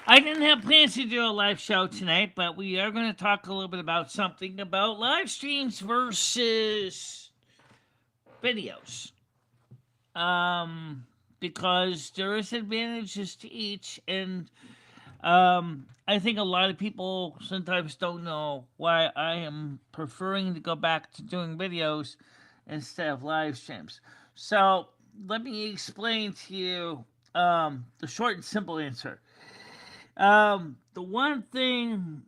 I didn't have plans to do a live show tonight, but we are going to talk a little bit about something about live streams versus videos. Um, because there is advantages to each, and I think a lot of people sometimes don't know why I am preferring to go back to doing videos instead of live streams. So let me explain to you the short and simple answer. The one thing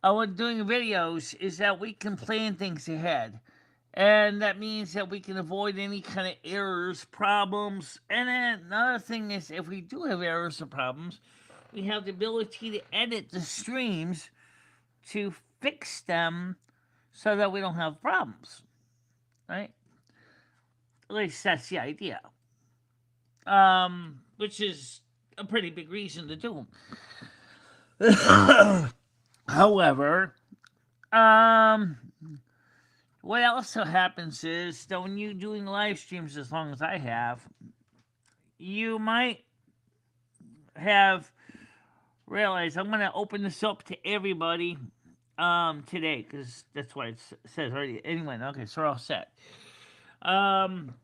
with doing videos is that we can plan things ahead. And that means that we can avoid any kind of errors, problems. And then another thing is, if we do have errors or problems, we have the ability to edit the streams to fix them so that we don't have problems, right? At least that's the idea. Which is a pretty big reason to do them. However, um, what also happens is that when you're doing live streams, as long as I have, you might have realized I'm going to open this up to everybody today because that's what it says already. Anyway, okay, so we're all set. Um,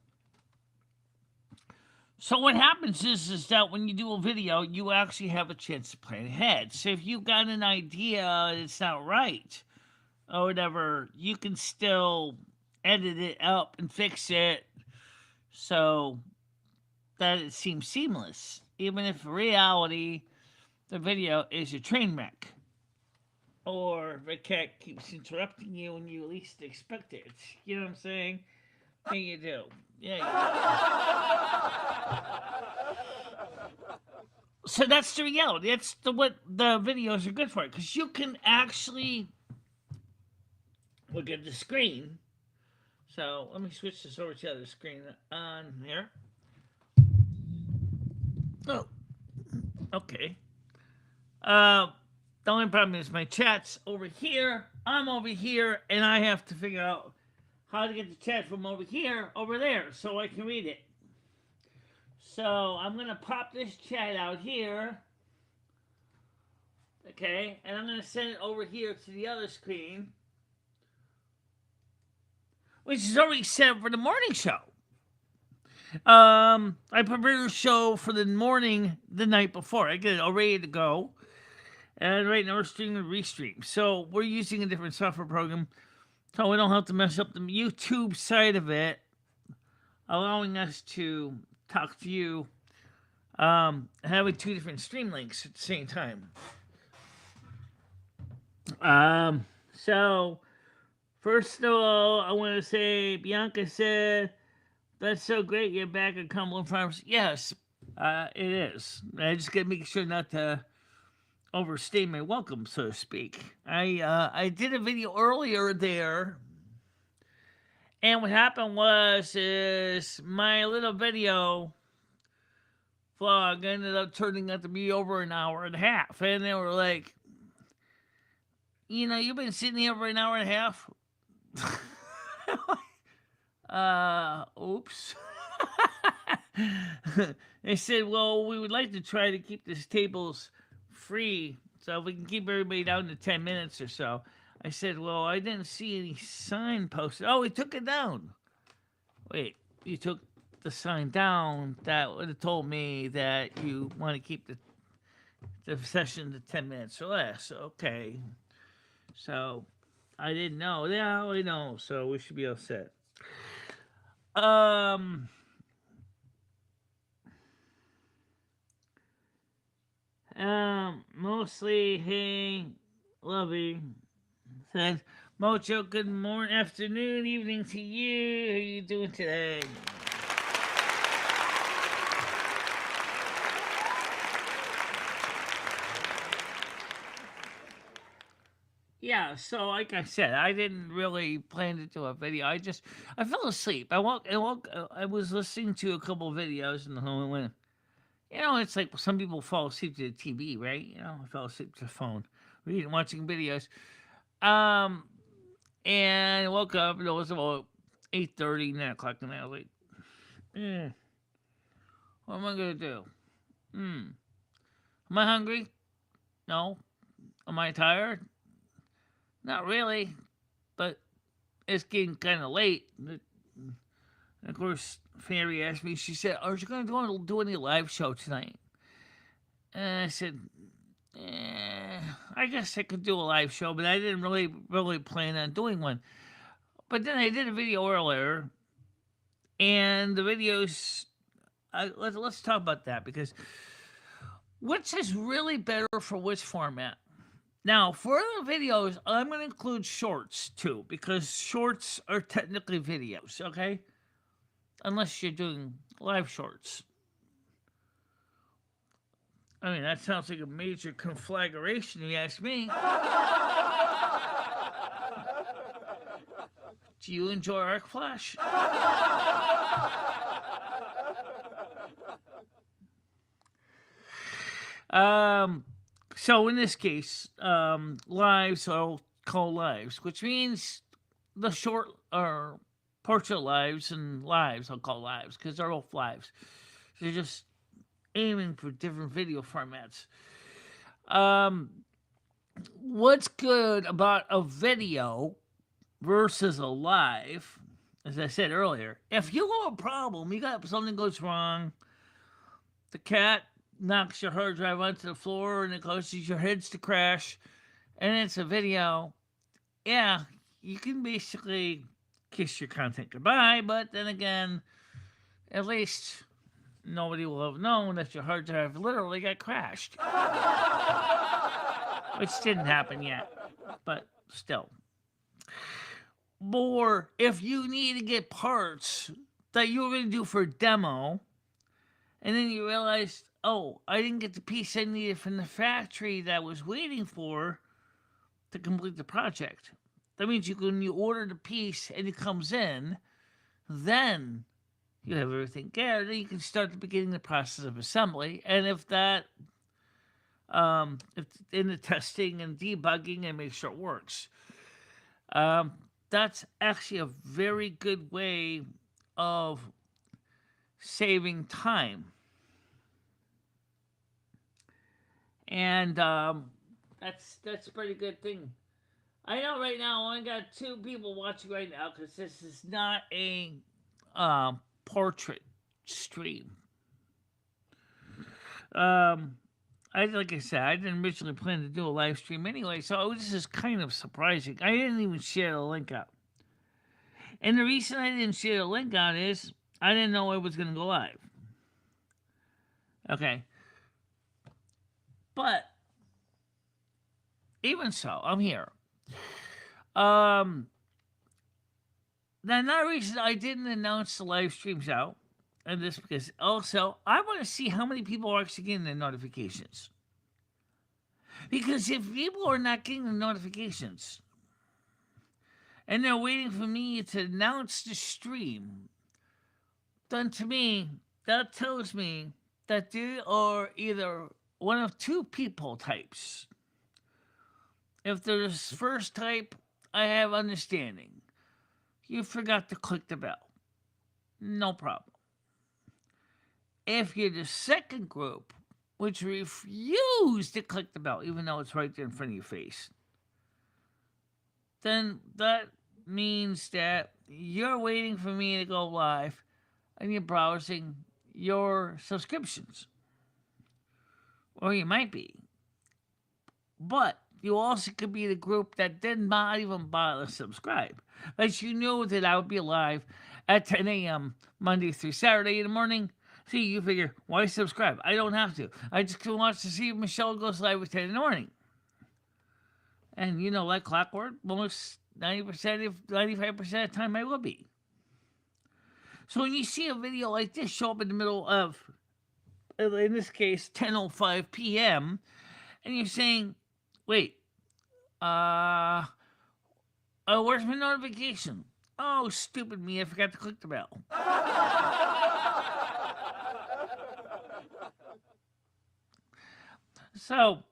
so what happens is that when you do a video, you actually have a chance to plan ahead. So if you got an idea that's not right or whatever, you can still edit it up and fix it so that it seems seamless, even if in reality the video is a train wreck. Or the cat keeps interrupting you when you least expect it. You know what I'm saying? Yeah, you do. Yeah, you do. So that's the reality. That's what the videos are good for. Because you can actually look at the screen. So let me switch this over to the other screen on here. Oh, okay. Uh, the only problem is my chat's over here. I'm over here, and I have to figure out how to get the chat from over here over there so I can read it. So I'm gonna pop this chat out here, okay, and I'm gonna send it over here to the other screen, which is already set for the morning show. I prepared a show for the morning the night before. I get it all ready to go. And right now we're streaming and restream. So we're using a different software program so we don't have to mess up the YouTube side of it, allowing us to talk to you, having two different stream links at the same time. So first of all, I want to say Bianca said, "That's so great. You're back at Cumberland Farms." Yes, it is. I just got to make sure not to overstay my welcome, so to speak. I did a video earlier there, and what happened was is my little video vlog ended up turning out to be over an hour and a half, and they were like, you've been sitting here for an hour and a half. Oops. They said, well, we would like to try to keep this tables free so we can keep everybody down to 10 minutes or so. I said, well, I didn't see any sign posted. Oh, we took it down. Wait, you took the sign down? That would have told me that you want to keep the session to 10 minutes or less. Okay. So I didn't know. Yeah, we know. So we should be all set. Um, Mostly, hey, Lovey said, Mocho, good morning, afternoon, evening to you. How you doing today? Yeah, so like I said, I didn't really plan to do a video. I fell asleep. I was listening to a couple of videos and I went, it's like some people fall asleep to the TV, right? I fell asleep to the phone, reading, watching videos. Um, and I woke up and it was about 8:30, 9 o'clock, and I was like, what am I gonna do? Am I hungry? No. Am I tired? Not really, but it's getting kind of late. And of course, Fairy asked me, she said, "Are you going to do any live show tonight?" And I said, I guess I could do a live show, but I didn't really plan on doing one. But then I did a video earlier, and the videos. Let's talk about that because which is really better for which format? Now, for the videos, I'm going to include shorts too because shorts are technically videos, okay? Unless you're doing live shorts. I mean, that sounds like a major conflagration, if you ask me. Do you enjoy Arc Flash? So in this case, lives are called lives, which means the short or portrait lives and lives I'll call lives because they're both lives. They're just aiming for different video formats. What's good about a video versus a live? As I said earlier, if you have a problem, you got something goes wrong, the cat knocks your hard drive onto the floor and it causes your heads to crash, and it's a video, yeah, you can basically kiss your content goodbye, but then again, at least nobody will have known that your hard drive literally got crashed. Which didn't happen yet, but still. Or if you need to get parts that you were going to do for a demo, and then you realize, oh, I didn't get the piece I needed from the factory that I was waiting for to complete the project. That means when you order the piece and it comes in, then you have everything there. Then you can start beginning the process of assembly. And if that, if in the testing and debugging and make sure it works, that's actually a very good way of saving time. And that's a pretty good thing. I know right now I only got 2 people watching right now because this is not a portrait stream. Like I said, I didn't originally plan to do a live stream anyway, so this is kind of surprising. I didn't even share the link out. And the reason I didn't share the link out is I didn't know it was going to go live. Okay. But even so, I'm here. Now, another reason I didn't announce the live streams out, and this because also I want to see how many people are actually getting the notifications. Because if people are not getting the notifications and they're waiting for me to announce the stream, then to me, that tells me that they are either one of 2 people types. If there's first type, I have understanding. You forgot to click the bell. No problem. If you're the second group, which refuse to click the bell, even though it's right there in front of your face, then that means that you're waiting for me to go live and you're browsing your subscriptions. Or you might be. But you also could be the group that did not even bother to subscribe. But you knew that I would be live at 10 a.m. Monday through Saturday in the morning. See, you figure, why subscribe? I don't have to. I just want to see if Michelle goes live at 10 in the morning. And you know, like clockwork, almost 90%, if 95% of the time I will be. So when you see a video like this show up in the middle of, in this case, 10:05 p.m., and you're saying, wait, where's my notification? Oh, stupid me, I forgot to click the bell. So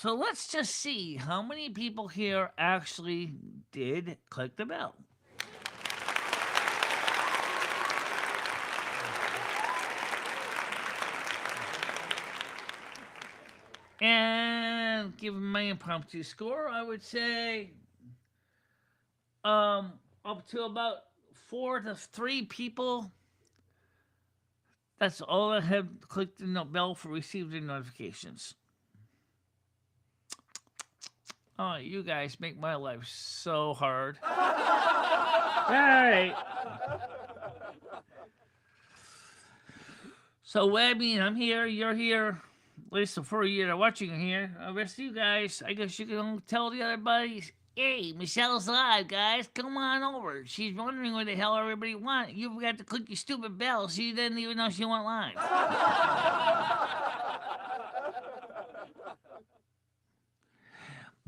let's just see how many people here actually did click the bell. And given my impromptu score, I would say um, up to about 4 to 3 people. That's all I have clicked the bell for receiving notifications. Oh, you guys make my life so hard. All right. So, what I mean, I'm here, you're here. At least for a year they're watching here. The rest of you guys, I guess you can tell the other buddies, hey, Michelle's live, guys. Come on over. She's wondering what the hell everybody wants. You forgot to click your stupid bell. She didn't even know she went live.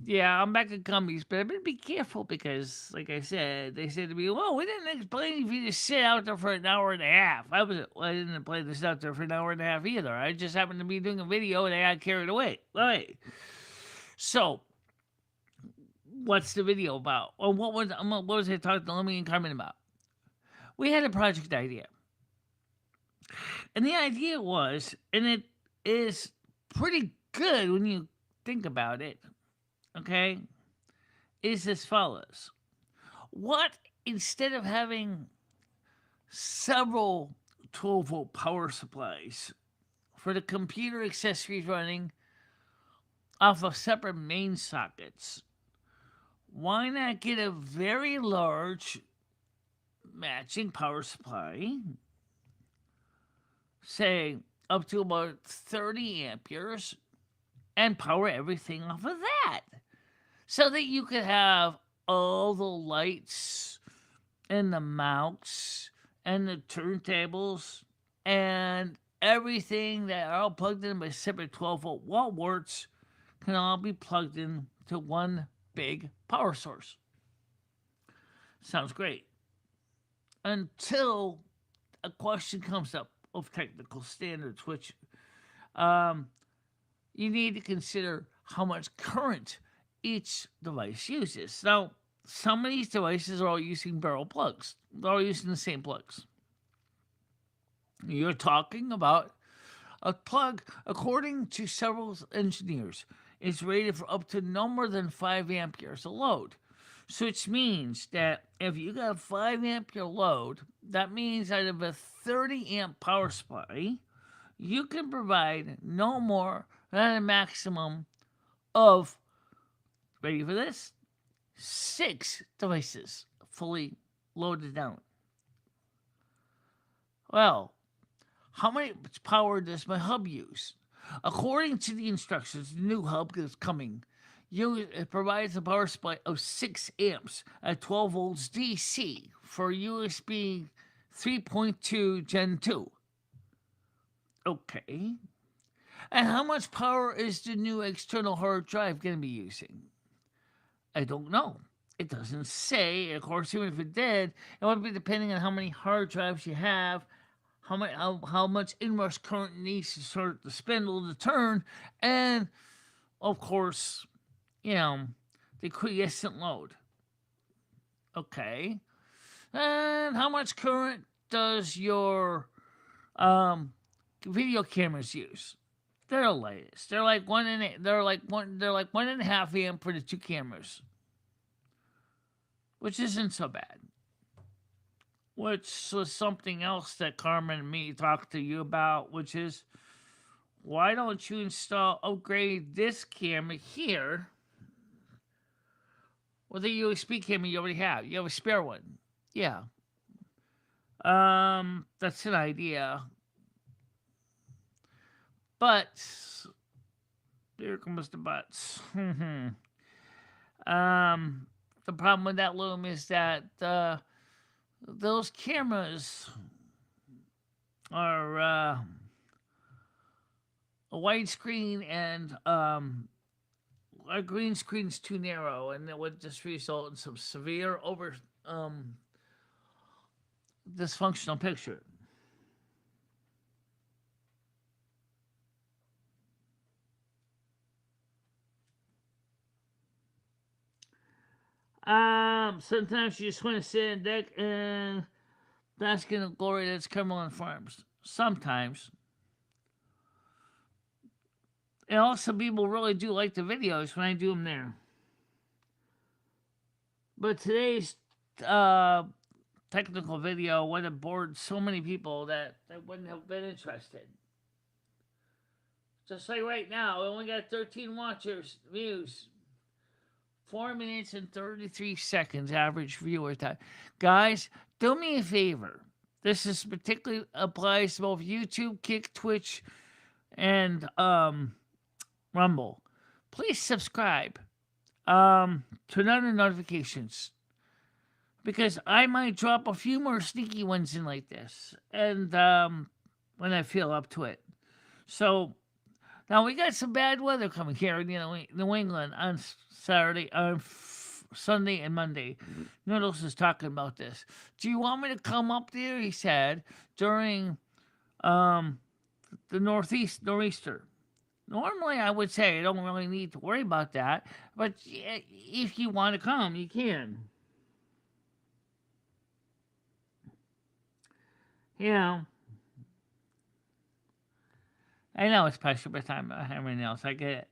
Yeah, I'm back at Gummies, but I better be careful because, like I said, they said to me, "Well, we didn't explain if you just sit out there for an hour and a half." I didn't play this out there for an hour and a half either. I just happened to be doing a video and I got carried away. All right. So, what's the video about? Well, what was I talking to Lumi and Carmen about? We had a project idea, and the idea was, and it is pretty good when you think about it. Okay, is as follows. What, instead of having several 12-volt power supplies for the computer accessories running off of separate main sockets, why not get a very large matching power supply, say up to about 30 amperes, and power everything off of that? So that you could have all the lights and the mounts and the turntables and everything that are all plugged in by separate 12-volt wall warts can all be plugged in to one big power source. Sounds great. Until a question comes up of technical standards, which you need to consider how much current each device uses. Now, some of these devices are all using barrel plugs. They're all using the same plugs. You're talking about a plug, according to several engineers, is rated for up to no more than 5 amperes of load. So which means that if you got a 5 ampere load, that means out of a 30 amp power supply, you can provide no more than a maximum of, ready for this, 6 devices fully loaded down. Well, how much power does my hub use? According to the instructions, the new hub is coming. It provides a power supply of 6 amps at 12 volts DC for USB 3.2 Gen 2. Okay. And how much power is the new external hard drive going to be using? I don't know. It doesn't say. Of course, even if it did, it would be depending on how many hard drives you have, how much inrush current needs to start the spindle to turn, and of course, the quiescent load. Okay. And how much current does your video cameras use? They're the latest. They're like 1.5 amp for the 2 cameras, which isn't so bad. Which was something else that Carmen and me talked to you about, which is, why don't you upgrade this camera here with a USB camera you already have? You have a spare one. Yeah. That's an idea. But here comes the buts. The problem with that Loom is that those cameras are a widescreen, and a green screen's too narrow, and it would just result in some severe dysfunctional picture. Sometimes you just want to sit on deck and bask in the glory that's Cumberland Farms. Sometimes. And also, people really do like the videos when I do them there. But today's uh, technical video would have bored so many people that they wouldn't have been interested. Just like right now, we only got 13 views. 4 minutes and 33 seconds average viewer time. Guys, do me a favor. This is particularly applies to both YouTube, Kick, Twitch, and Rumble. Please subscribe. Turn on the notifications. Because I might drop a few more sneaky ones in like this. And when I feel up to it. So now we got some bad weather coming here in New England on Sunday and Monday. Noodles is talking about this. Do you want me to come up there? He said during the nor'easter. Normally, I would say I don't really need to worry about that, but if you want to come, you can. You know, I know it's past your bedtime, everything else. I get it.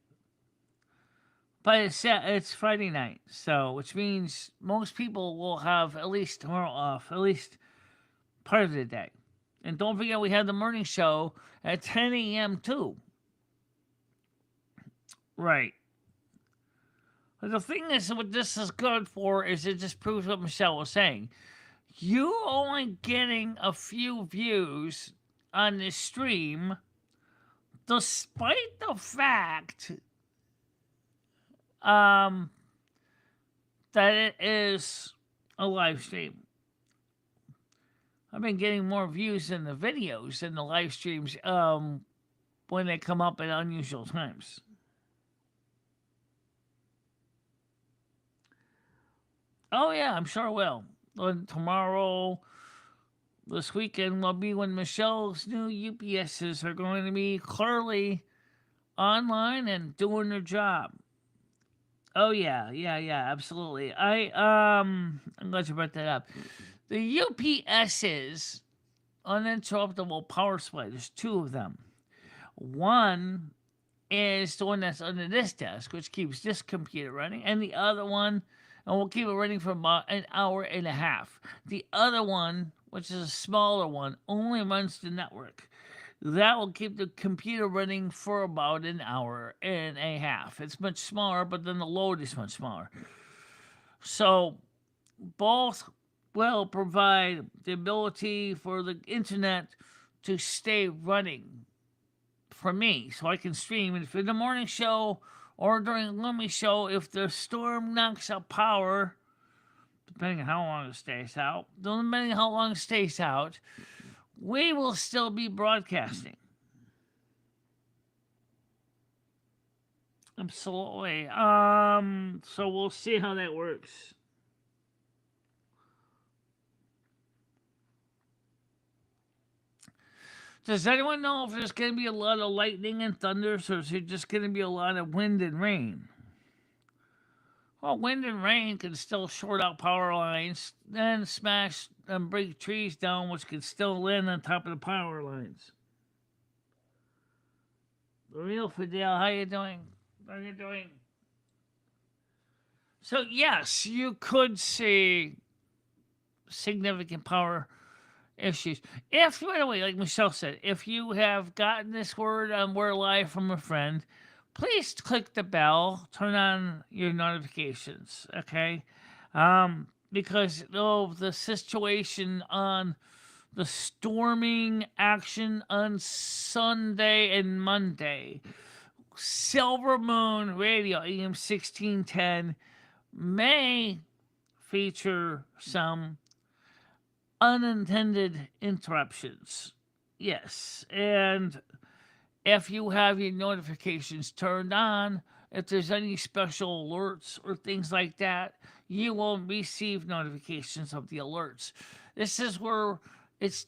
But it's Friday night, so which means most people will have at least tomorrow off, at least part of the day. And don't forget, we have the morning show at 10 a.m. too. Right. But the thing is, what this is good for is it just proves what Michelle was saying. You only getting a few views on this stream, despite the fact that it is a live stream. I've been getting more views in the videos than the live streams when they come up at unusual times. Oh yeah, I'm sure I will. And tomorrow, this weekend will be when Michelle's new UPSs are going to be clearly online and doing their job. Oh yeah, absolutely. I'm glad you brought that up. The UPSs, uninterruptible power supply. There's two of them. One is the one that's under this desk, which keeps this computer running, and the other one, and we'll keep it running for about an hour and a half. The other one, which is a smaller one, only runs the network. That will keep the computer running for about an hour and a half. It's much smaller, but then the load is much smaller. So both will provide the ability for the internet to stay running for me, so I can stream. And if in the morning show or during Lumi show, if the storm knocks out power, depending on how long it stays out, we will still be broadcasting. Absolutely. So we'll see how that works. Does anyone know if there's going to be a lot of lightning and thunders, or is it just going to be a lot of wind and rain? Well, wind and rain can still short out power lines, then smash and break trees down, which can still land on top of the power lines. The real Fidel, how you doing? How you doing? So yes, you could see significant power issues. If, by the way, like Michelle said, if you have gotten this word on We're Live from a friend, please click the bell, turn on your notifications, okay? Because of the situation on the storming action on Sunday and Monday, Silver Moon Radio, AM 1610, may feature some unintended interruptions. Yes, and if you have your notifications turned on, if there's any special alerts or things like that, you will receive notifications of the alerts. This is where it's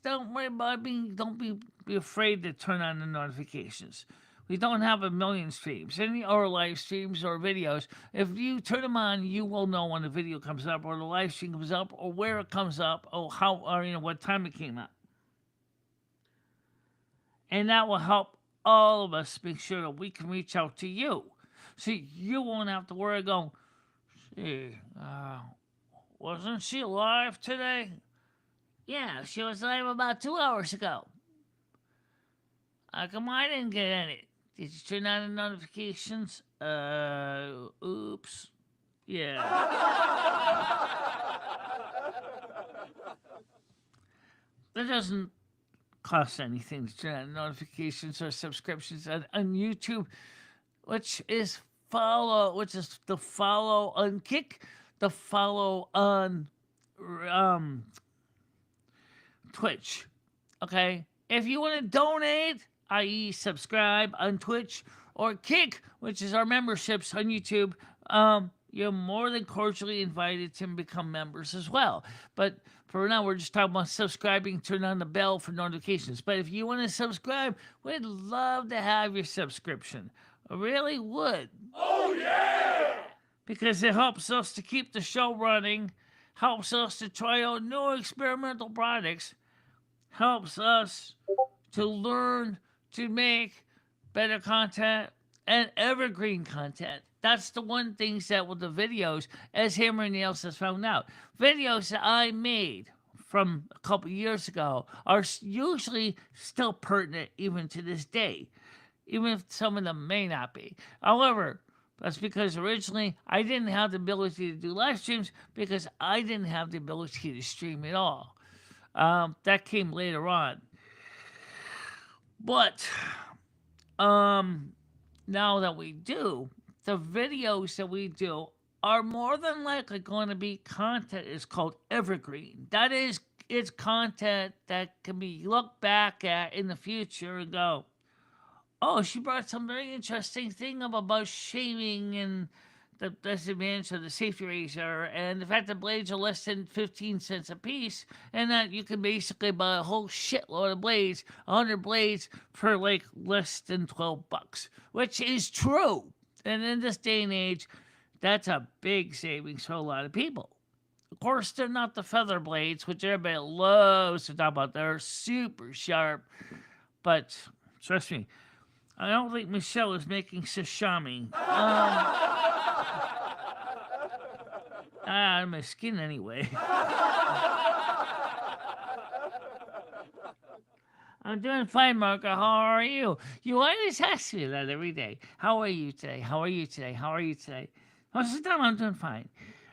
don't worry about don't be afraid to turn on the notifications. We don't have a million streams, or live streams or videos. If you turn them on, you will know when the video comes up, or the live stream comes up, or where it comes up, or how, or what time it came up, and that will help all of us make sure that we can reach out to you. So you won't have to worry going, "Gee, wasn't she live today?" "Yeah, she was live about 2 hours ago." "How come I didn't get any?" "Did you turn on the notifications?" Oops. Yeah. That doesn't cost anything to turn on notifications or subscriptions on YouTube, which is the follow on Kick, the follow on um, Twitch. Okay, if you want to donate, i.e., subscribe on Twitch or Kick, which is our memberships on YouTube, you're more than cordially invited to become members as well. But for now, we're just talking about subscribing, turn on the bell for notifications. But if you want to subscribe, we'd love to have your subscription. I really would. Oh, yeah! Because it helps us to keep the show running, helps us to try out new experimental products, helps us to learn to make better content and evergreen content. That's the one thing that with the videos, as Hammer and Nails has found out, videos that I made from a couple years ago are usually still pertinent even to this day, even if some of them may not be. However, that's because originally I didn't have the ability to do live streams because I didn't have the ability to stream at all. That came later on. But now that we do, the videos that we do are more than likely going to be content is called evergreen. That is, it's content that can be looked back at in the future and go, "Oh, she brought some very interesting thing up about shaving and the disadvantage of the safety razor and the fact that blades are less than 15 cents a piece and that you can basically buy a whole shitload of blades, 100 blades for like less than $12, which is true. And in this day and age, that's a big savings for a lot of people. Of course, they're not the feather blades, which everybody loves to talk about. They're super sharp, but trust me, I don't think Michelle is making sashimi. My skin anyway. I'm doing fine, Marco. How are you? You always ask me that every day. How are you today? How are you today? How are you today? Most of the time, I'm doing fine.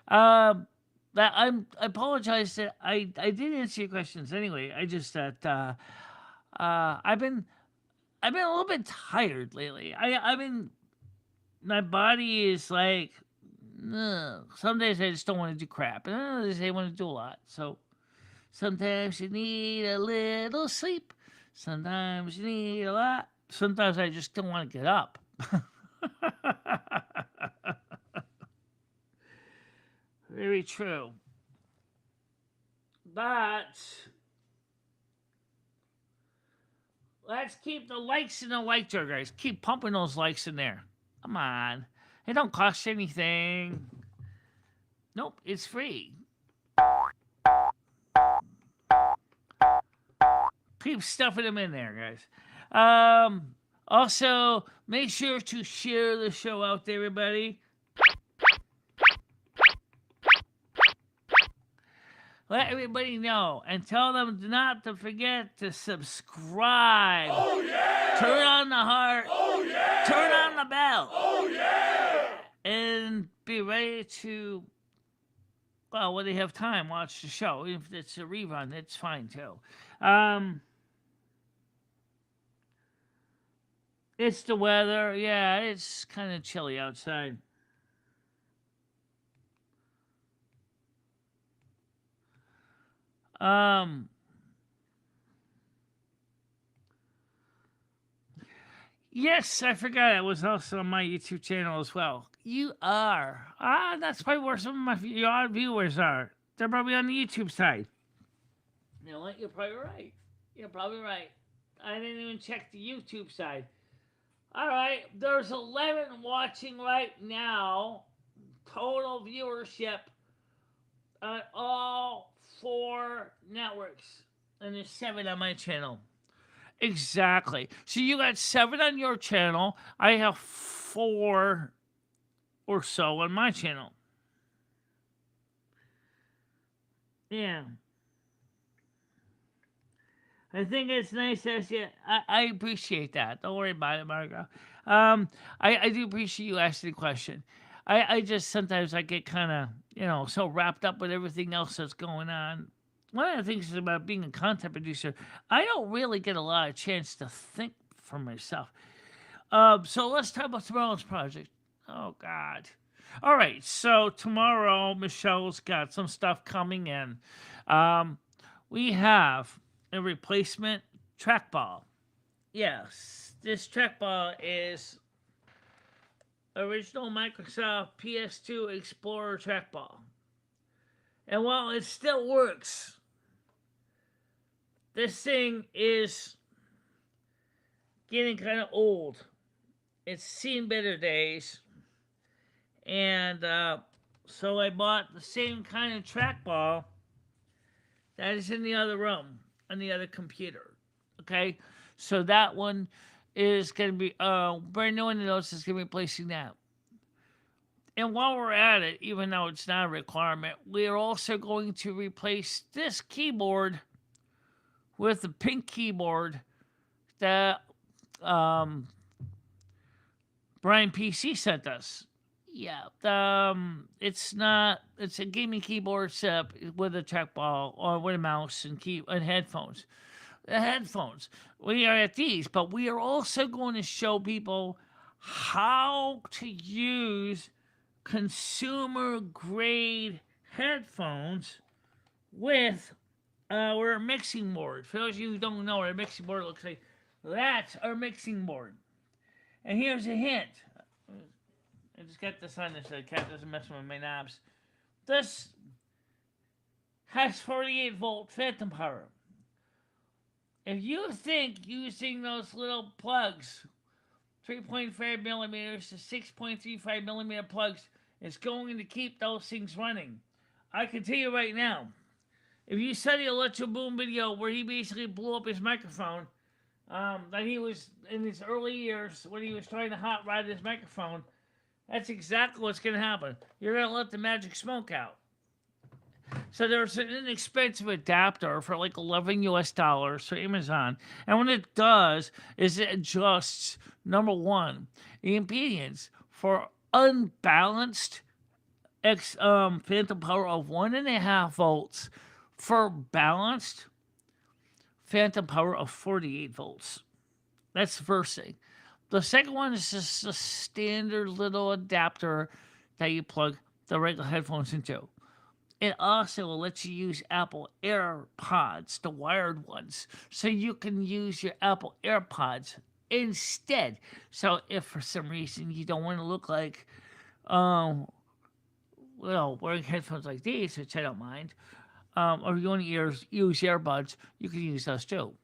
I apologize that I did answer your questions anyway. I just that I've been a little bit tired lately. I've been my body is like ugh. Some days I just don't want to do crap, and other days I want to do a lot. So sometimes you need a little sleep. Sometimes you need a lot. Sometimes I just don't want to get up. Very true. But let's keep the likes in the like jar, guys. Keep pumping those likes in there. Come on. It don't cost anything. Nope, it's free. Keep stuffing them in there, guys. Also, make sure to share the show out to everybody. Let everybody know and tell them not to forget to subscribe. Oh, yeah! Turn on the heart. Oh, yeah! Turn on the bell. Oh, yeah! And be ready to, well, when they have time, watch the show. If it's a rerun, it's fine too. It's the weather. Yeah, it's kind of chilly outside. Yes, I forgot it was also on my YouTube channel as well. You are. That's probably where some of my viewers are. They're probably on the YouTube side. You know what? You're probably right. You're probably right. I didn't even check the YouTube side. All right, there's 11 watching right now. Total viewership on all 4 networks. And there's 7 on my channel. Exactly. So you got 7 on your channel. I have 4 or so on my channel. Yeah. I think it's nice that you. I appreciate that. Don't worry about it, Margo. I do appreciate you asking the question. I just sometimes I get kind of so wrapped up with everything else that's going on. One of the things about being a content producer, I don't really get a lot of chance to think for myself. So let's talk about tomorrow's project. Oh God. All right. So tomorrow, Michelle's got some stuff coming in. Um, we have a replacement trackball. Yes, this trackball is original Microsoft PS2 Explorer trackball. And while it still works, this thing is getting kind of old. It's seen better days. And so I bought the same kind of trackball that is in the other room, on the other computer. Okay? So that one is going to be, brand new one of those is going to be replacing that. And while we're at it, even though it's not a requirement, we are also going to replace this keyboard with the pink keyboard that Brian PC sent us. Yeah, it's not. It's a gaming keyboard set with a trackball or with a mouse and headphones. The headphones. We are at these, but we are also going to show people how to use consumer grade headphones with our mixing board. For those of you who don't know what a mixing board looks like, that's our mixing board. And here's a hint. I just got this on this so the cat doesn't mess with my knobs. This has 48-volt phantom power. If you think using those little plugs, 3.5 millimeters to 6.35 millimeter plugs, is going to keep those things running, I can tell you right now, if you study Electro Boom video where he basically blew up his microphone, that he was in his early years when he was trying to hot rod his microphone, that's exactly what's going to happen. You're going to let the magic smoke out. So there's an inexpensive adapter for like 11 US dollars for Amazon. And what it does is it adjusts, number one, the impedance for unbalanced phantom power of 1.5 volts for balanced phantom power of 48 volts. That's the first thing. The second one is just a standard little adapter that you plug the regular headphones into. It also will let you use Apple AirPods, the wired ones, so you can use your Apple AirPods instead. So if for some reason you don't want to look like, wearing headphones like these, which I don't mind, or you want to use earbuds, you can use those too.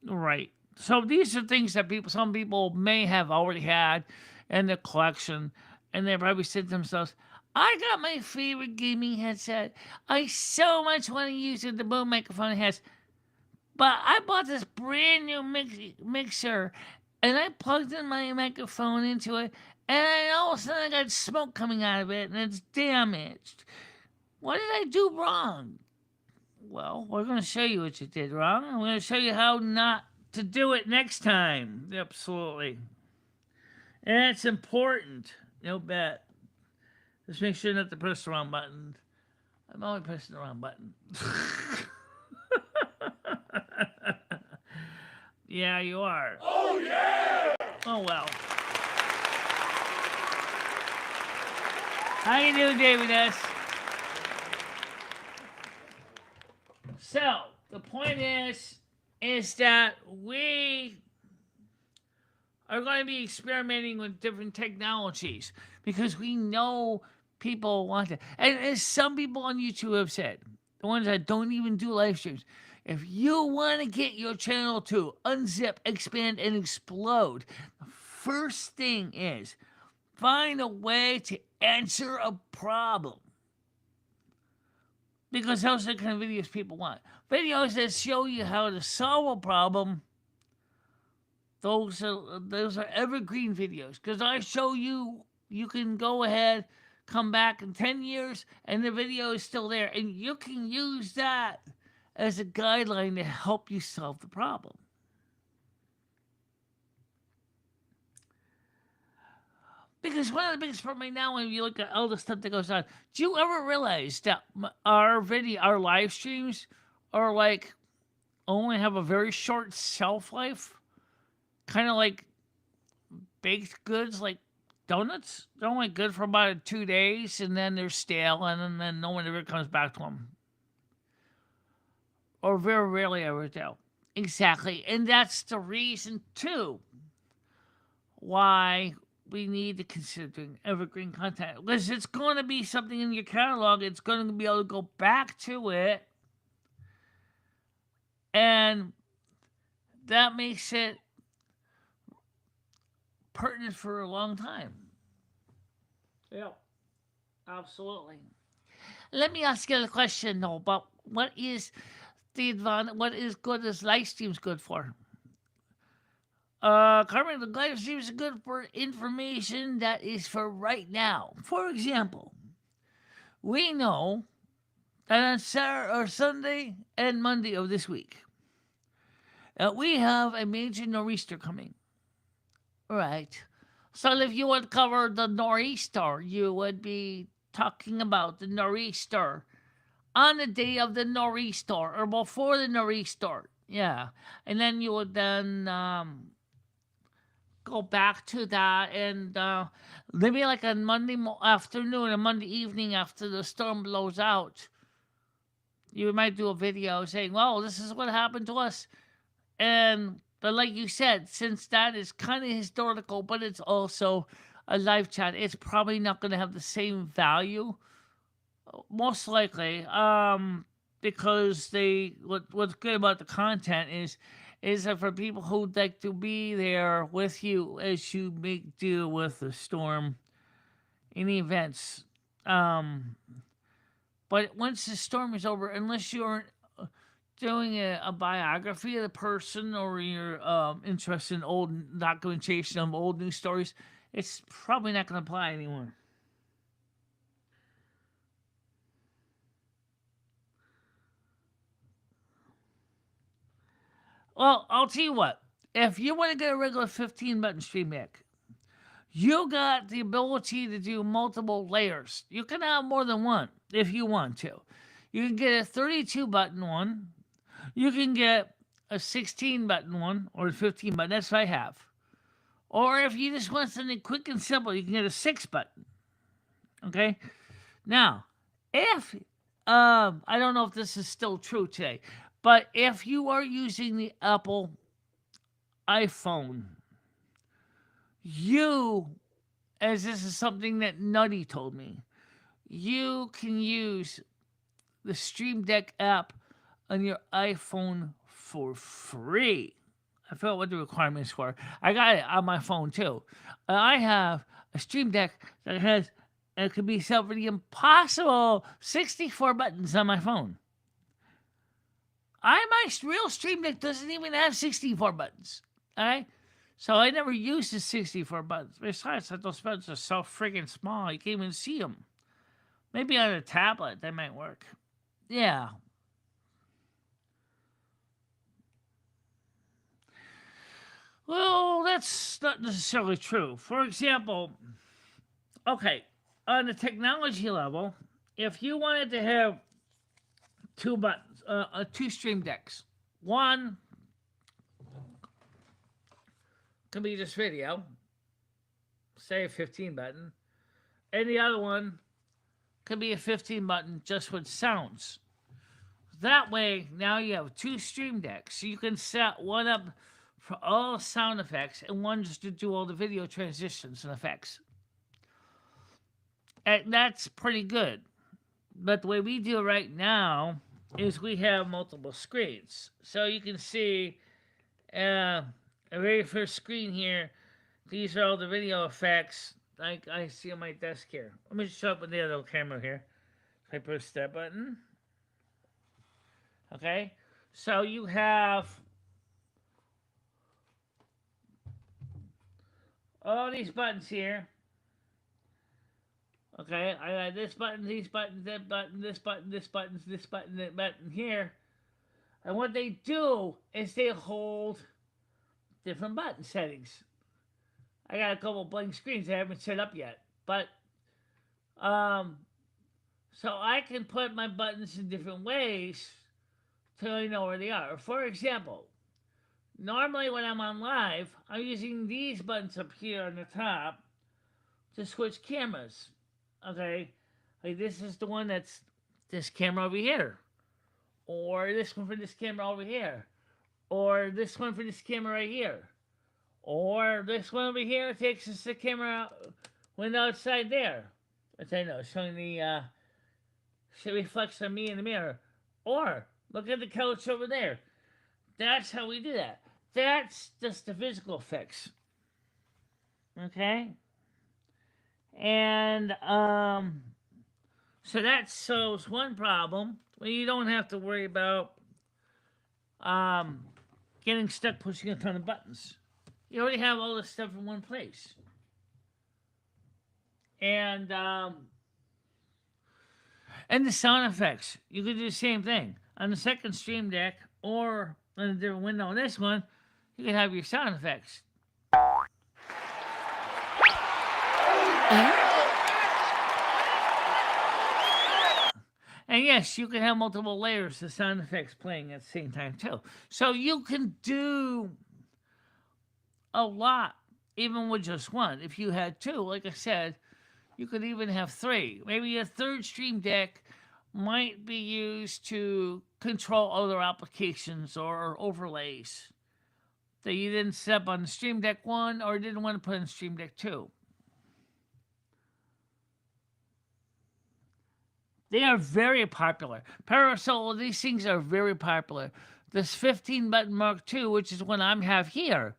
Right. So these are things that some people may have already had in their collection, and they probably said to themselves, I got my favorite gaming headset. I so much want to use it, the boom microphone it has. But I bought this brand new mixer, and I plugged in my microphone into it, and all of a sudden I got smoke coming out of it, and it's damaged. What did I do wrong? Well, we're going to show you what you did wrong, and we're going to show you how not to do it next time. Absolutely. And it's important. No bet. Just make sure not to press the wrong button. I'm always pressing the wrong button. Yeah, you are. Oh yeah! Oh, well. How you doing, David S? So, the point is that we are going to be experimenting with different technologies because we know people want it. And as some people on YouTube have said, the ones that don't even do live streams, if you want to get your channel to unzip, expand, and explode, the first thing is find a way to answer a problem. Because those are the kind of videos people want. Videos that show you how to solve a problem those are evergreen videos because I show you. You can go ahead, come back in 10 years, and the video is still there, and you can use that as a guideline to help you solve the problem. Because one of the biggest problems right now, when you look at all the stuff that goes on, do you ever realize that our live streams are like only have a very short shelf life, kind of like baked goods, like donuts. They're only good for about 2 days, and then they're stale, and then no one ever comes back to them, or very rarely ever do. Exactly, and that's the reason too why we need to consider doing evergreen content because it's going to be something in your catalog. It's going to be able to go back to it, and that makes it pertinent for a long time. Yeah, absolutely. Let me ask you a question though about what is what is good is live streams good for? Carmen, the live streams are good for information that is for right now. For example, we know that on Saturday or Sunday and Monday of this week, we have a major nor'easter coming. Right. So if you would cover the nor'easter, you would be talking about the nor'easter on the day of the nor'easter or before the nor'easter. Yeah. And then you would then go back to that and maybe like a Monday afternoon, a Monday evening after the storm blows out, you might do a video saying, well, this is what happened to us. But like you said, since that is kind of historical, but it's also a live chat, it's probably not going to have the same value, most likely, because what's good about the content is that for people who'd like to be there with you as you make do with the storm in the events. But once the storm is over, unless you're doing a biography of the person or you're interested in old documentation of old news stories, it's probably not going to apply anymore. Well, I'll tell you what. If you want to get a regular 15-button stream deck, you got the ability to do multiple layers. You can have more than one if you want to. You can get a 32-button one. You can get a 16-button one or a 15-button. That's what I have. Or if you just want something quick and simple, you can get a 6-button. Okay? Now, if I don't know if this is still true today, but if you are using the Apple iPhone, as this is something that Nutty told me, you can use the Stream Deck app on your iPhone for free. I forgot what the requirements were. I got it on my phone too. I have a Stream Deck that it could be set for the impossible 64 buttons on my phone. My real Stream Deck doesn't even have 64 buttons. Alright? So I never used the 64 buttons. Besides, those buttons are so friggin' small, you can't even see them. Maybe on a tablet, that might work. Yeah. Well, that's not necessarily true. For example, okay, on the technology level, if you wanted to have two buttons, two Stream Decks, one can be just video, say a 15 button, and the other one could be a 15 button just with sounds. That way, now you have two Stream Decks. So you can set one up for all sound effects and one just to do all the video transitions and effects. And that's pretty good. But the way we do it right now is we have multiple screens. So you can see a very first screen here. These are all the video effects like I see on my desk here. Let me just show up with the other camera here. I push that button. Okay, so you have all these buttons here. Okay, I got this button, these buttons, that button, this button, this button, this button, that button here. And what they do is they hold different button settings. I got a couple blank screens I haven't set up yet, but um, so I can put my buttons in different ways till I know where they are. For example, normally when I'm on live, I'm using these buttons up here on the top to switch cameras. Okay, like this is the one that's this camera over here, or this one for this camera over here, or this one for this camera right here, or this one over here takes us the camera window outside there. Which I know, showing the reflection of me in the mirror. Or look at the couch over there. That's how we do that. That's just the physical effects. Okay? And so that solves one problem. Well, you don't have to worry about getting stuck pushing a ton of buttons. You already have all this stuff in one place. And the sound effects, you could do the same thing on the second Stream Deck or on a different window on this one. You could have your sound effects. And yes, you can have multiple layers of sound effects playing at the same time too. So you can do a lot, even with just one. If you had two, like I said, you could even have three. Maybe a third Stream Deck might be used to control other applications or overlays that you didn't set up on the Stream Deck 1 or didn't want to put in Stream Deck 2. They are very popular. Parasol, these things are very popular. This 15 button Mark II, which is what I have here,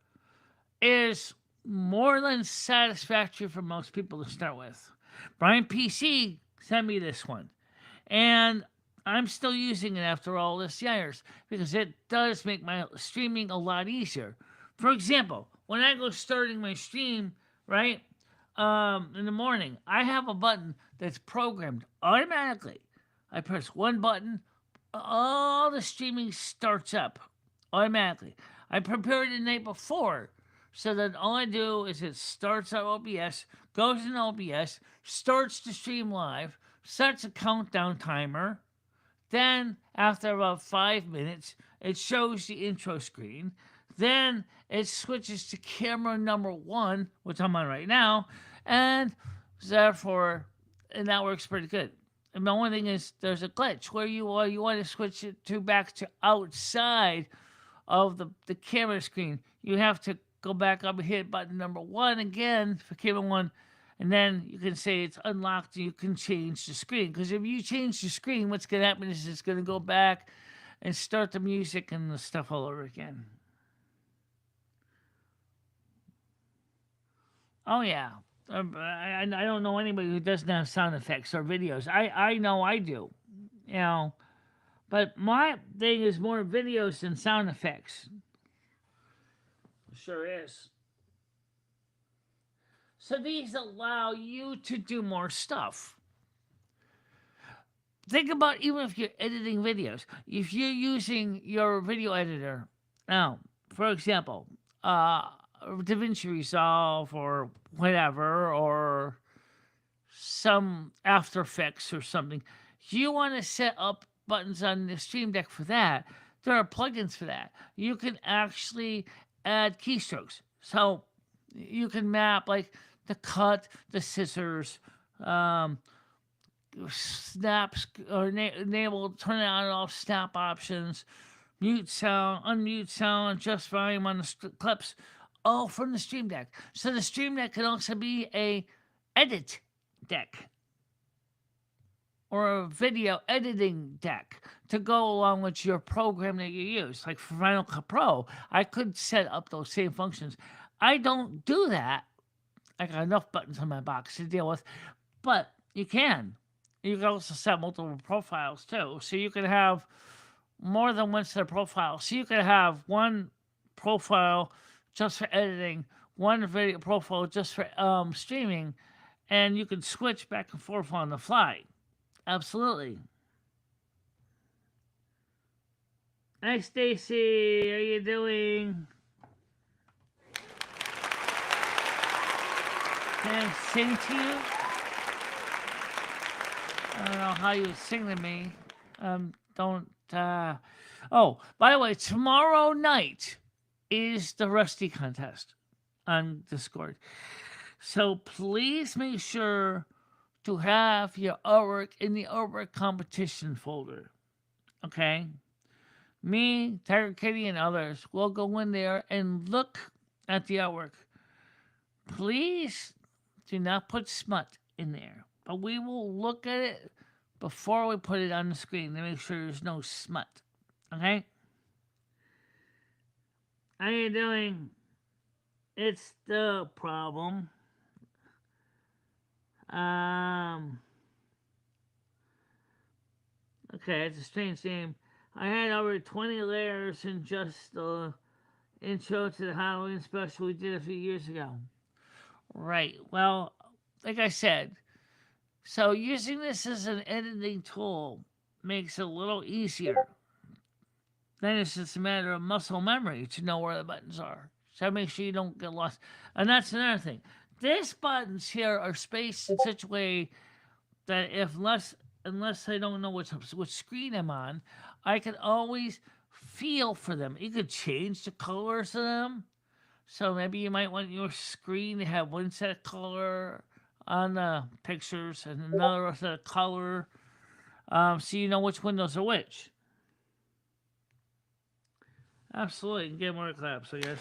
is more than satisfactory for most people to start with. Brian PC sent me this one, and I'm still using it after all this years because it does make my streaming a lot easier. For example, when I go starting my stream, right, in the morning, I have a button that's programmed automatically. I press one button, all the streaming starts up automatically. I prepare it the night before so that all I do is it starts up OBS, goes in OBS, starts to stream live, sets a countdown timer. Then, after about 5 minutes, it shows the intro screen. Then it switches to camera number 1, which I'm on right now, and therefore, and that works pretty good. And the only thing is, there's a glitch where you want to switch it to back to outside of the camera screen. You have to go back up and hit button number 1 again for camera 1, and then you can say it's unlocked and you can change the screen. Because if you change the screen, what's going to happen is it's going to go back and start the music and the stuff all over again. Oh, yeah. I don't know anybody who doesn't have sound effects or videos. I know I do. You know. But my thing is more videos than sound effects. Sure is. So these allow you to do more stuff. Think about even if you're editing videos. If you're using your video editor, now, for example, DaVinci Resolve or whatever, or some After Effects or something, you want to set up buttons on the Stream Deck for that. There are plugins for that. You can actually add keystrokes. So you can map like the cut, the scissors, snaps, or enable turn on and off snap options, mute sound, unmute sound, adjust volume on the clips, all from the Stream Deck. So the Stream Deck can also be a edit deck or a video editing deck to go along with your program that you use. Like for Final Cut Pro, I could set up those same functions. I don't do that. I got enough buttons on my box to deal with, but you can. You can also set multiple profiles too. So you can have more than one set of profiles. So you could have one profile just for editing, one video profile just for streaming, and you can switch back and forth on the fly. Absolutely. Hi, Stacy. How you doing? Can I sing to you? I don't know how you would sing to me. Don't. Oh, by the way, tomorrow night is the Rusty contest on Discord. So please make sure to have your artwork in the artwork competition folder. Okay? Me, Tiger Kitty, and others will go in there and look at the artwork. Please do not put smut in there, but we will look at it before we put it on the screen to make sure there's no smut. Okay? How you doing? It's the problem. Okay, it's a strange name. I had over 20 layers in just the intro to the Halloween special we did a few years ago. Right. Well, like I said, so using this as an editing tool makes it a little easier. Then it's just a matter of muscle memory to know where the buttons are. So make sure you don't get lost. And that's another thing. These buttons here are spaced in such a way that unless I don't know which screen I'm on, I can always feel for them. You could change the colors of them. So maybe you might want your screen to have one set of color on the pictures and another set of color, so you know which windows are which. Absolutely, you can get more claps, I guess.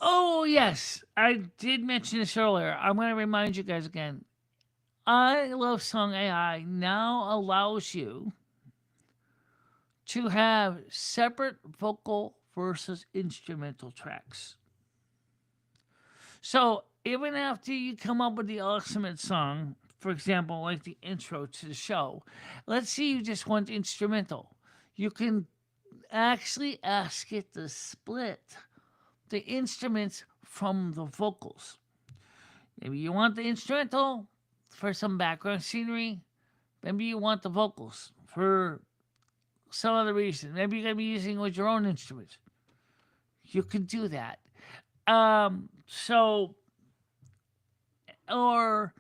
Oh, yes. I did mention this earlier. I'm going to remind you guys again. I Love Song AI now allows you to have separate vocal versus instrumental tracks. So even after you come up with the ultimate song, for example, like the intro to the show, let's say you just want instrumental. You can actually ask it to split the instruments from the vocals. Maybe you want the instrumental for some background scenery. Maybe you want the vocals for some other reason. Maybe you're going to be using with your own instruments. You can do that. Or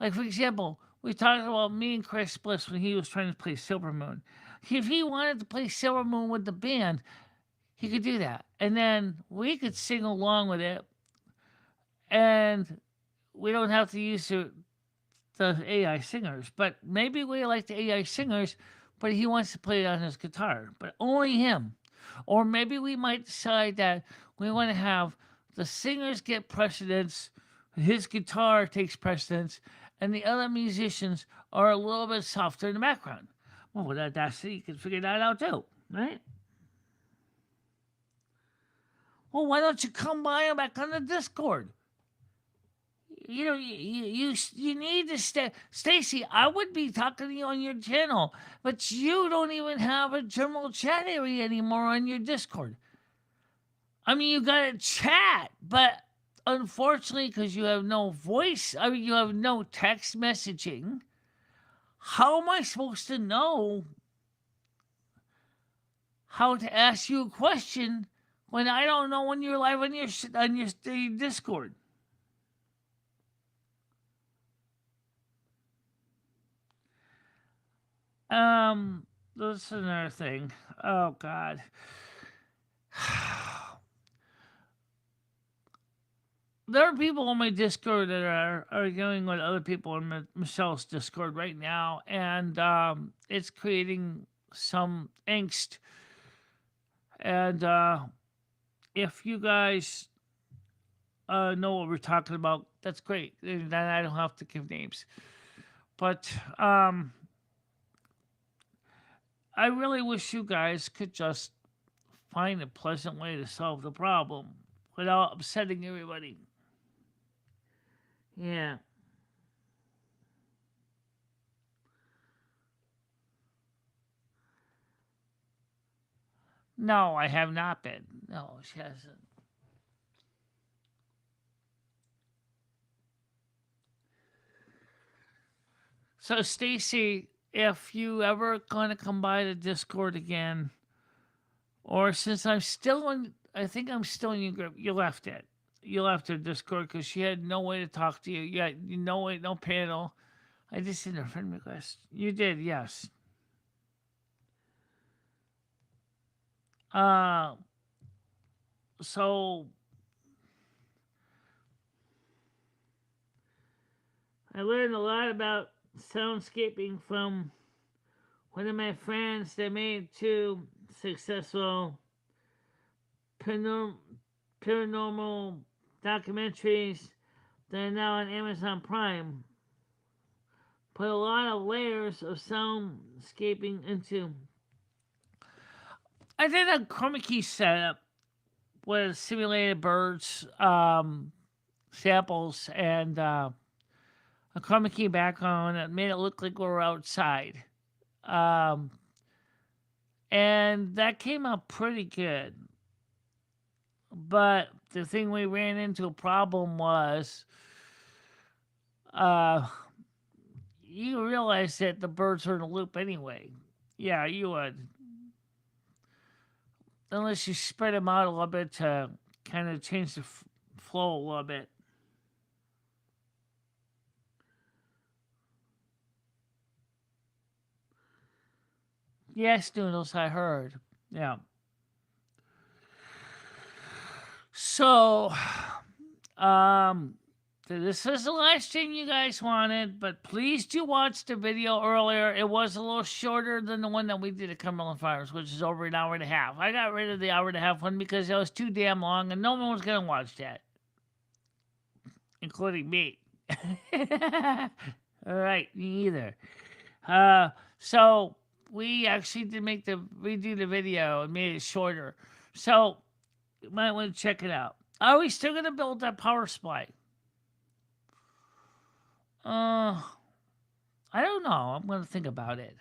like for example, we talked about me and Chris Bliss when he was trying to play Silver Moon. If he wanted to play Silver Moon with the band, he could do that. And then we could sing along with it. And we don't have to use the AI singers. But maybe we like the AI singers, but he wants to play it on his guitar. But only him. Or maybe we might decide that we want to have the singers get precedence, his guitar takes precedence, and the other musicians are a little bit softer in the background. Well, that's it. You can figure that out too, right? Well, why don't you come by back on the Discord? You know, you need to stay. Stacy, I would be talking to you on your channel, but you don't even have a general chat area anymore on your Discord. I mean, you got a chat, but unfortunately, because you have no voice, I mean, you have no text messaging. How am I supposed to know how to ask you a question when I don't know when you're live on your Discord? That's another thing. Oh God. There are people on my Discord that are arguing with other people in Michelle's Discord right now, and it's creating some angst. And if you guys know what we're talking about, that's great. Then I don't have to give names. But I really wish you guys could just find a pleasant way to solve the problem without upsetting everybody. Yeah. No, I have not been. No, she hasn't. So, Stacy, if you ever gonna come by the Discord again, or since I'm still in, I think I'm still in your group. You left it. You left her Discord because she had no way to talk to you. Yeah, no way, no panel. I just sent her friend request. You did, yes. Uh, so I learned a lot about soundscaping from one of my friends that made two successful paranormal, paranormal documentaries that are now on Amazon Prime. Put a lot of layers of soundscaping into. I did a chroma key setup with simulated birds, samples, and a chroma key background that made it look like we were outside. Um, and that came out pretty good. But the thing we ran into a problem was uh, you realize that the birds are in a loop anyway. Yeah, you would. Unless you spread them out a little bit to kind of change the flow a little bit. Yes, Noodles, I heard. Yeah. So, um, this is the last thing you guys wanted, but please do watch the video earlier. It was a little shorter than the one that we did at Cumberland Fires, which is over an hour and a half. I got rid of the hour and a half one because it was too damn long, and no one was gonna watch that, including me. All right, me either. So we actually did redo the video and made it shorter. So you might want to check it out. Are we still gonna build that power supply? I don't know. I'm gonna think about it.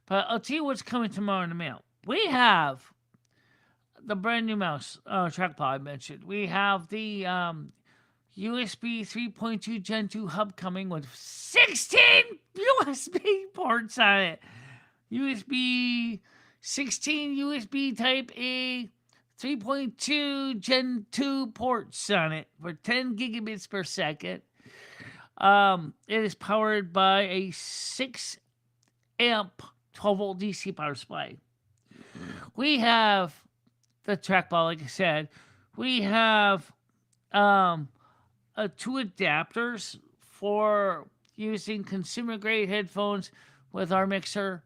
But I'll tell you what's coming tomorrow in the mail. We have the brand new mouse trackpad I mentioned. We have the USB 3.2 Gen 2 hub coming with 16 USB ports on it. USB 16 USB Type A 3.2 Gen 2 ports on it for 10 gigabits per second. It is powered by a 6 amp 12 volt DC power supply. We have the trackball, like I said. We have two adapters for using consumer grade headphones with our mixer.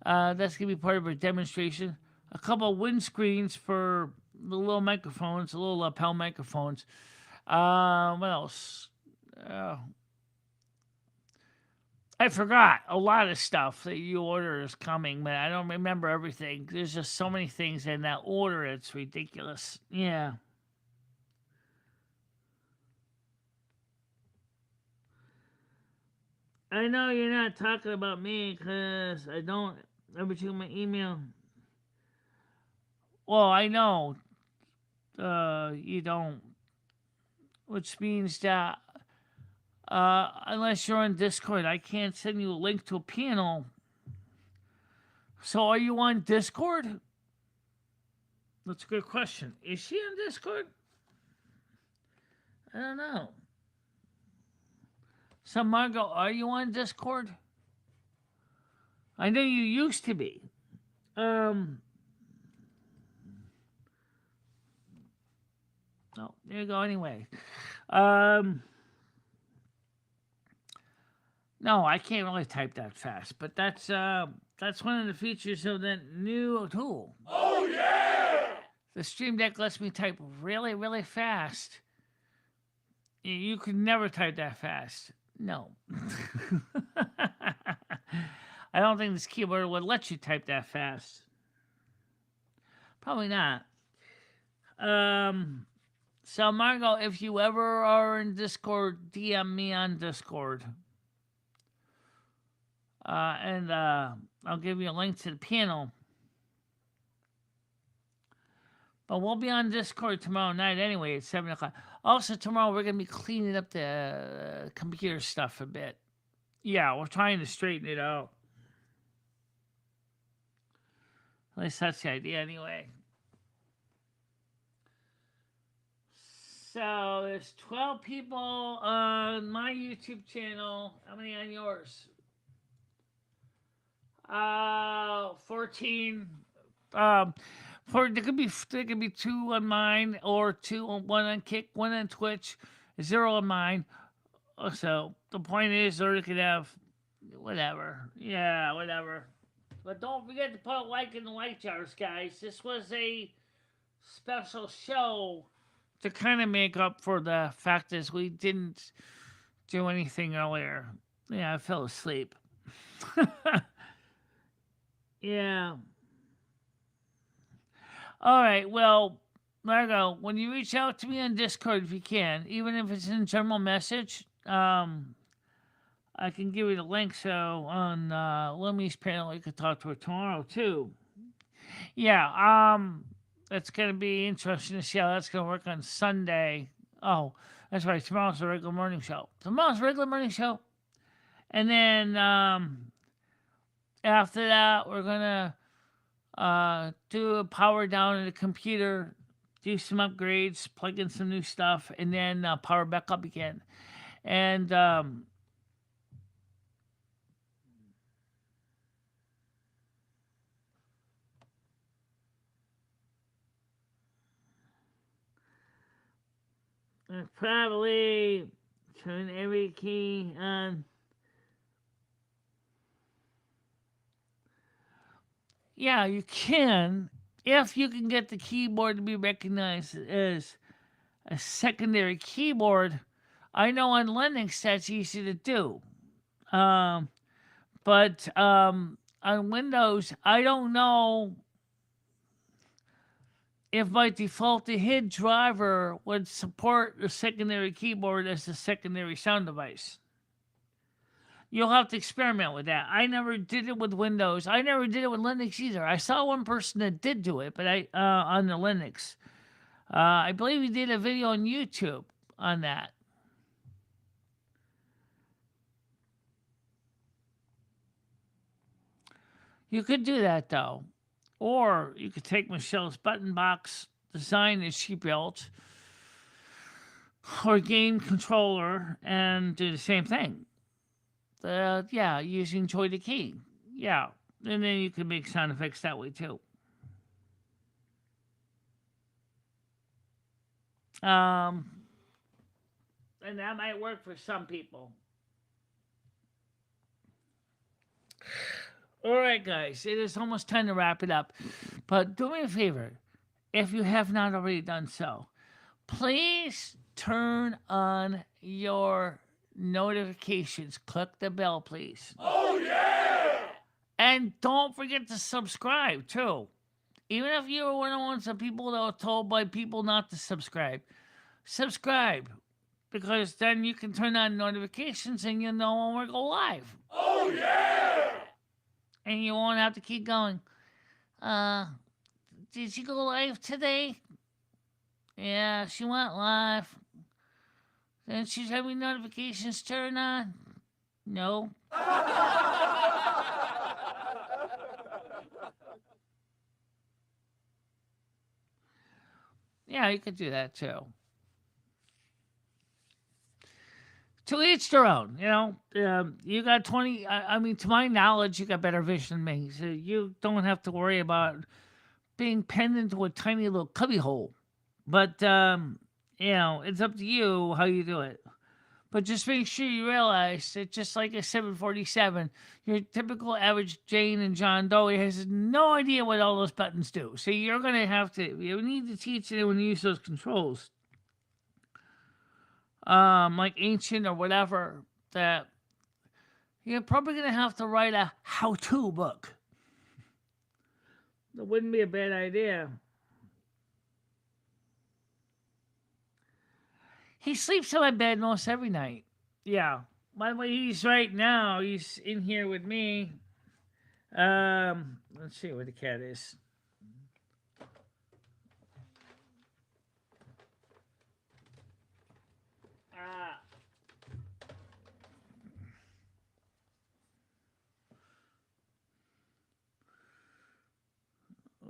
That's gonna be part of our demonstration. A couple of windscreens for the little microphones, the little lapel microphones. What else? I forgot a lot of stuff that you order is coming, but I don't remember everything. There's just so many things in that order, it's ridiculous. Yeah. I know you're not talking about me because I don't ever check my email. Well, I know you don't, which means that unless you're on Discord, I can't send you a link to a panel. So are you on Discord? That's a good question. Is she on Discord? I don't know. So Margot, are you on Discord? I know you used to be. Oh, there you go. Anyway, no, I can't really type that fast, but that's one of the features of that new tool. Oh yeah! The Stream Deck lets me type really, really fast. You could never type that fast. No. I don't think this keyboard would let you type that fast. Probably not. So, Margot, if you ever are in Discord, DM me on Discord. And I'll give you a link to the panel. But we'll be on Discord tomorrow night anyway at 7 o'clock. Also, tomorrow we're going to be cleaning up the computer stuff a bit. Yeah, we're trying to straighten it out. At least that's the idea anyway. So there's 12 people on my YouTube channel. How many on yours? 14. There could be 2 on mine, or 2 on 1 on Kick, 1 on Twitch, 0 on mine. So the point is, or you could have whatever. Yeah, whatever. But don't forget to put a like in the like jars, guys. This was a special show to kind of make up for the fact is we didn't do anything earlier. Yeah, I fell asleep. Yeah. All right. Well, Margo, when you reach out to me on Discord, if you can, even if it's in a general message, I can give you the link so on Lumi's panel you could talk to her tomorrow too. Yeah. That's gonna be interesting to see how that's gonna work on Sunday. Oh, that's right. Tomorrow's the regular morning show. Tomorrow's the regular morning show, and then after that we're gonna do a power down of the computer, do some upgrades, plug in some new stuff, and then power back up again. And probably turn every key on. Yeah, you can, if you can get the keyboard to be recognized as a secondary keyboard. I know on Linux that's easy to do. But on Windows, I don't know if by default the HID driver would support the secondary keyboard as a secondary sound device. You'll have to experiment with that. I never did it with Windows. I never did it with Linux either. I saw one person that did do it, but on the Linux. I believe he did a video on YouTube on that. You could do that though. Or you could take Michelle's button box design that she built or game controller and do the same thing. Yeah, using Joy the Key. Yeah. And then you can make sound effects that way too. And that might work for some people. All right, guys, it is almost time to wrap it up. But do me a favor, if you have not already done so, please turn on your notifications. Click the bell, please. Oh, yeah! And don't forget to subscribe, too. Even if you're one of the ones of people that are told by people not to subscribe, subscribe. Because then you can turn on notifications and you'll know when we go live. Oh, yeah! And you won't have to keep going. Did you go live today? Yeah, she went live. Then she's having notifications turned on? No. Yeah, you could do that too. To each their own, you know. You got 20. I mean, to my knowledge, you got better vision than me, so you don't have to worry about being penned into a tiny little cubby hole. But you know, it's up to you how you do it. But just make sure you realize that just like a 747, your typical average Jane and John Doe has no idea what all those buttons do. So you're gonna have to. You need to teach anyone to use those controls. Like Ancient or whatever, that you're probably going to have to write a how-to book. That wouldn't be a bad idea. He sleeps in my bed almost every night. Yeah. By the way, he's right now. He's in here with me. Let's see where the cat is. Ah.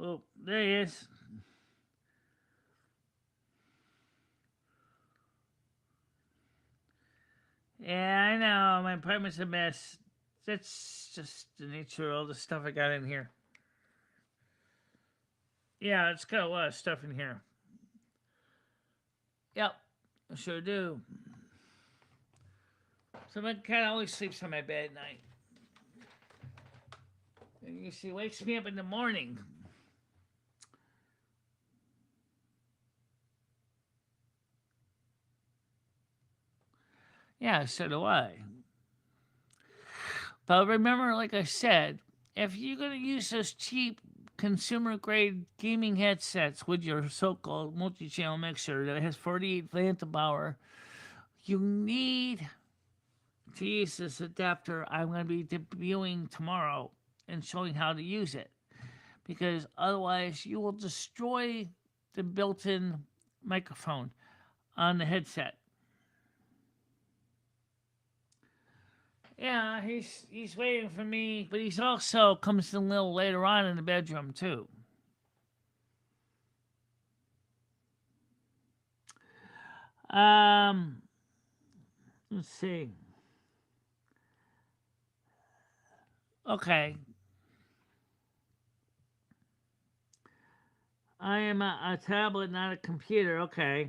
Oh, there he is. Yeah, I know. My apartment's a mess. That's just the nature of all the stuff I got in here. Yeah, it's got a lot of stuff in here. Yep, I sure do. So my cat always sleeps on my bed at night. And she wakes me up in the morning. Yeah, so do I. But remember, like I said, if you're going to use those cheap consumer grade gaming headsets with your so called multi channel mixer that has 48 phantom power, you need to use this adapter I'm going to be debuting tomorrow and showing how to use it. Because otherwise, you will destroy the built in microphone on the headset. Yeah, he's waiting for me, but he's also comes in a little later on in the bedroom too. Um, let's see. Okay, I am a tablet, not a computer. Okay.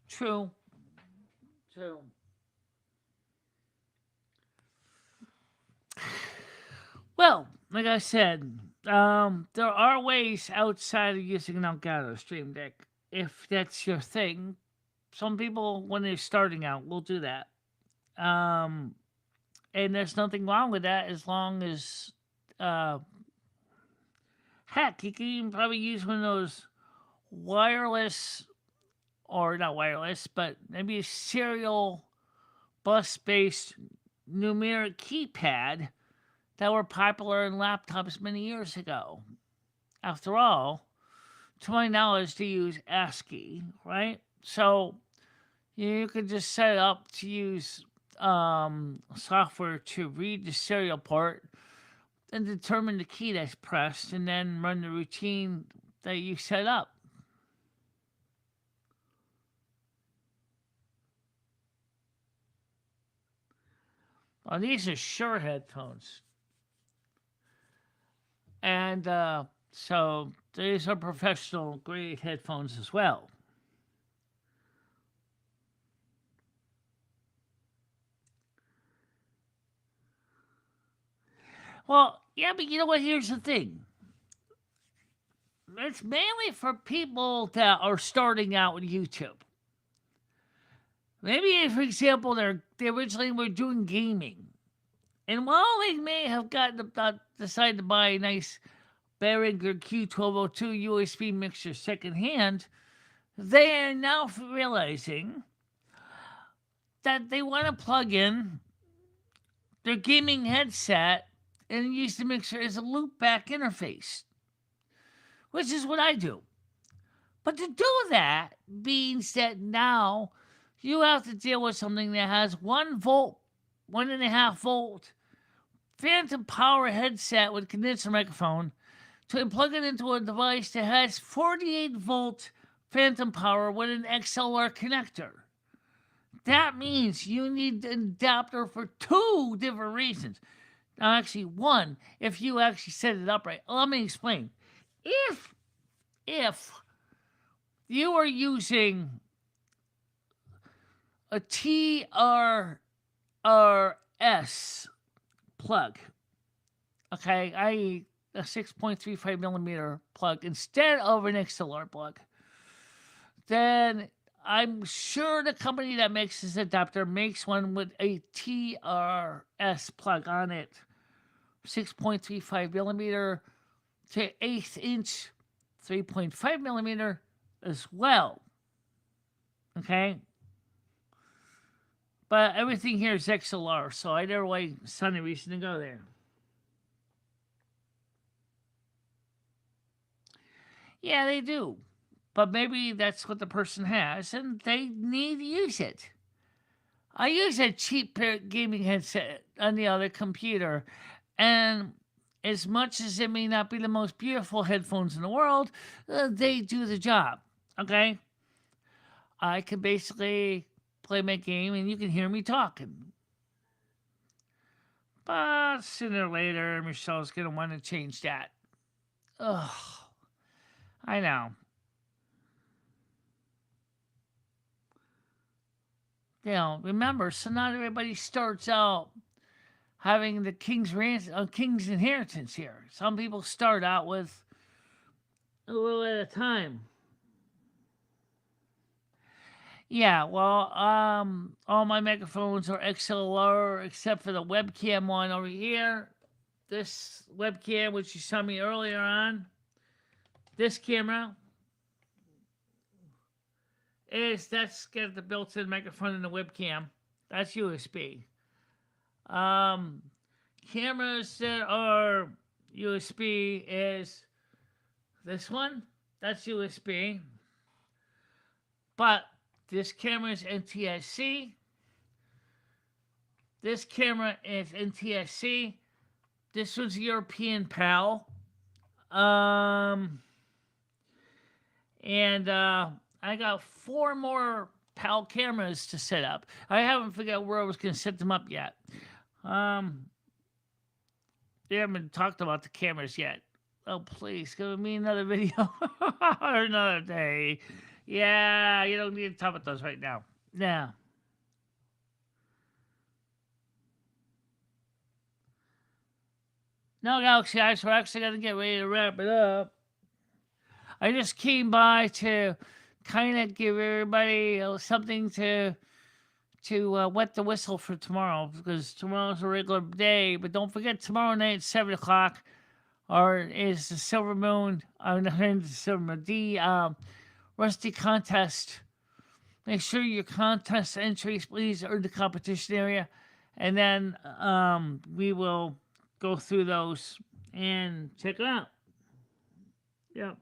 True. True. Well, like I said, there are ways outside of using an Elgato Stream Deck if that's your thing. Some people, when they're starting out, will do that. Um, and there's nothing wrong with that as long as, uh, heck, you can even probably use one of those wireless, or not wireless, but maybe a serial bus based numeric keypad that were popular in laptops many years ago. After all, to my knowledge, they use ASCII, right? So you could just set it up to use software to read the serial port and determine the key that's pressed and then run the routine that you set up. Well, these are Shure headphones. And so these are professional grade headphones as well. Well, yeah, but you know what? Here's the thing. It's mainly for people that are starting out with YouTube. Maybe, for example, they originally were doing gaming, and while they may have decided to buy a nice Behringer Q1202 USB mixer secondhand, they are now realizing that they want to plug in their gaming headset and use the mixer as a loopback interface, which is what I do. But to do that means that now you have to deal with something that has 1 volt, 1.5 volt phantom power headset with condenser microphone to plug it into a device that has 48 volt phantom power with an XLR connector. That means you need an adapter for 2 different reasons. Now, actually, one, if you actually set it up right. Let me explain. If you are using a TRRS plug, okay, i.e., a 6.35 millimeter plug instead of an XLR plug, then I'm sure the company that makes this adapter makes one with a TRS plug on it, 6.35 millimeter to 1/8 inch, 3.5 millimeter as well. Okay? But everything here is XLR, so I never saw any reason to go there. Yeah, they do. But maybe that's what the person has, and they need to use it. I use a cheap gaming headset on the other computer, and as much as it may not be the most beautiful headphones in the world, they do the job. Okay? I can basically play my game, and you can hear me talking. But sooner or later, Michelle's going to want to change that. Ugh. I know. You know, remember, so not everybody starts out having the king's inheritance here. Some people start out with a little at a time. Yeah, well, all my microphones are XLR except for the webcam one over here. This webcam, which you saw me earlier on, this camera that's got the built-in microphone and the webcam. That's USB. Cameras that are USB is this one. That's USB. But this camera is NTSC. This camera is NTSC. This was European PAL. And I got 4 more PAL cameras to set up. I haven't figured out where I was going to set them up yet. They haven't talked about the cameras yet. Oh, please, give me another video or another day. Yeah, you don't need to talk about those right now. Yeah. No, Galaxy Eyes, we're actually going to get ready to wrap it up. I just came by to kind of give everybody something to wet the whistle for tomorrow, because tomorrow's a regular day. But don't forget, tomorrow night at 7 o'clock is the Silver Moon, the Rusty Contest. Make sure your contest entries, please, are in the competition area. And then we will go through those and check it out. Yep.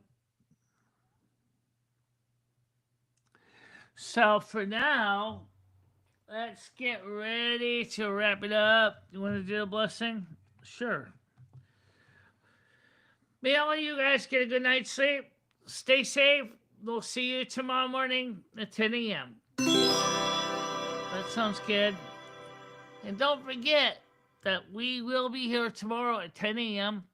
So for now, let's get ready to wrap it up. You want to do a blessing? Sure. May all of you guys get a good night's sleep. Stay safe. We'll see you tomorrow morning at 10 a.m. That sounds good. And don't forget that we will be here tomorrow at 10 a.m.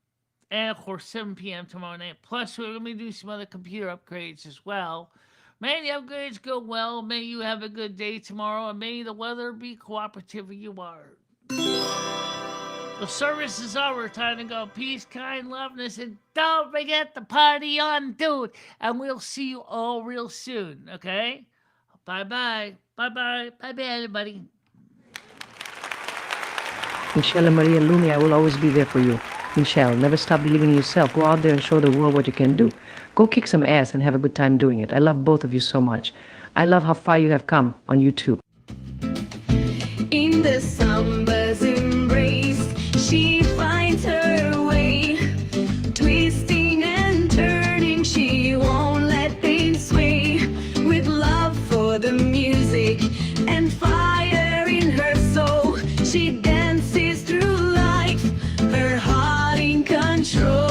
and, of course, 7 p.m. tomorrow night. Plus, we're going to be doing some other computer upgrades as well. May the upgrades go well. May you have a good day tomorrow. And may the weather be cooperative where you are. The service is over. Time to go. Peace, kind, loveness, and don't forget the party on, dude. And we'll see you all real soon, okay? Bye-bye. Bye-bye. Bye-bye, everybody. Michele Marie and Lumi, I will always be there for you. Michele, never stop believing in yourself. Go out there and show the world what you can do. Go kick some ass and have a good time doing it. I love both of you so much. I love how far you have come on YouTube. In the samba's embrace, she finds her way. Twisting and turning, she won't let things sway. With love for the music and fire in her soul, she dances through life, her heart in control.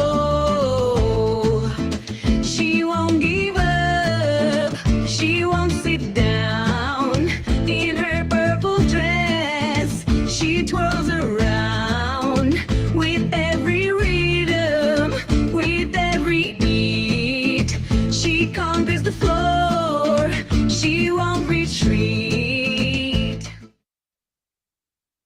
She won't give up, she won't sit down. In her purple dress, she twirls around.